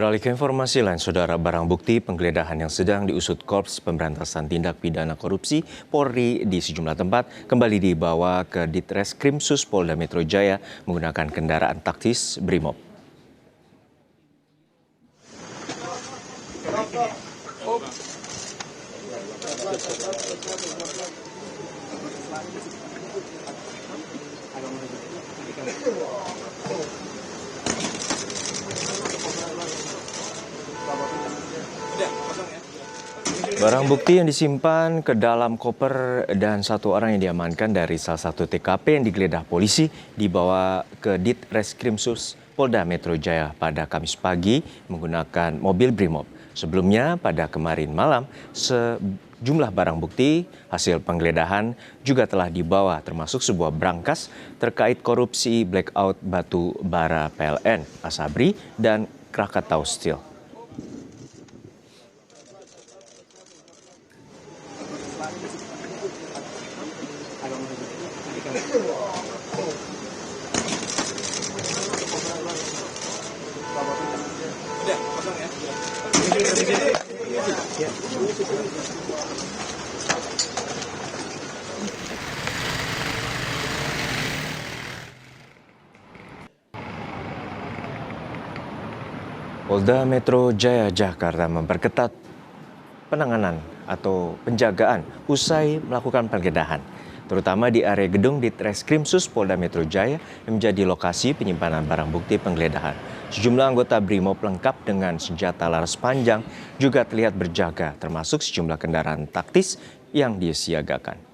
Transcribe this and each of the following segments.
Beralih ke informasi lain, saudara, barang bukti penggeledahan yang sedang diusut Korps Pemberantasan Tindak Pidana Korupsi Polri di sejumlah tempat kembali dibawa ke Ditreskrimsus Polda Metro Jaya menggunakan kendaraan taktis Brimob. Barang bukti yang disimpan ke dalam koper dan satu orang yang diamankan dari salah satu TKP yang digeledah polisi dibawa ke Ditreskrimsus Polda Metro Jaya pada Kamis pagi menggunakan mobil Brimob. Sebelumnya pada kemarin malam sejumlah barang bukti hasil penggeledahan juga telah dibawa termasuk sebuah brankas terkait korupsi blackout batu bara PLN, Asabri dan Krakatau Steel. Polda Metro Jaya Jakarta memperketat penanganan atau penjagaan usai melakukan penggeledahan, terutama di area gedung Ditreskrimsus Polda Metro Jaya yang menjadi lokasi penyimpanan barang bukti penggeledahan. Sejumlah anggota Brimob lengkap dengan senjata laras panjang juga terlihat berjaga, termasuk sejumlah kendaraan taktis yang disiagakan.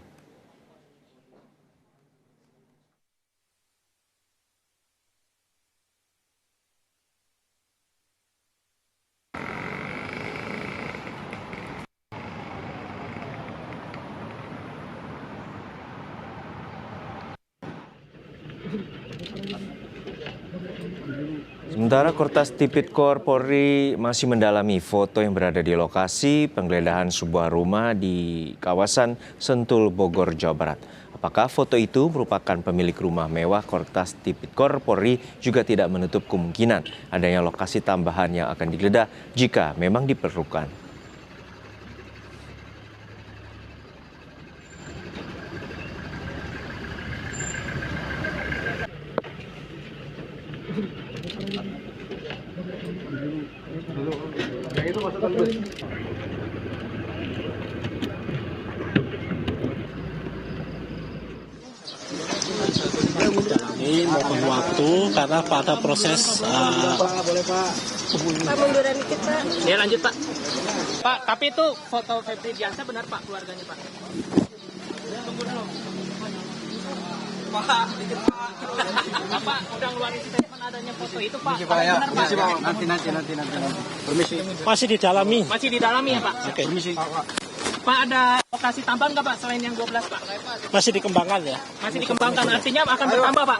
Sementara Kortas Tipikor Polri masih mendalami foto yang berada di lokasi penggeledahan sebuah rumah di kawasan Sentul, Bogor, Jawa Barat. Apakah foto itu merupakan pemilik rumah mewah? Kortas Tipikor Polri juga tidak menutup kemungkinan adanya lokasi tambahan yang akan digeledah jika memang diperlukan. Ini mohon waktu karena pada proses Pak, munduran dikit, Pak. Ya, lanjut, Pak. Pak, tapi itu foto Febri Diansyah benar, Pak, keluarganya, Pak? Tunggu dulu. Pak, dikit, Pak. Pak, udah ngeluarin statement adanya foto itu, Pak. Benar, Pak. nanti. Permisi. Masih didalami. Masih didalami ya, Pak? Oke. Permisi. Pak, ada lokasi tambahan nggak, Pak, selain yang 12, Pak? Masih dikembangkan ya. Masih dikembangkan, artinya akan bertambah, Pak?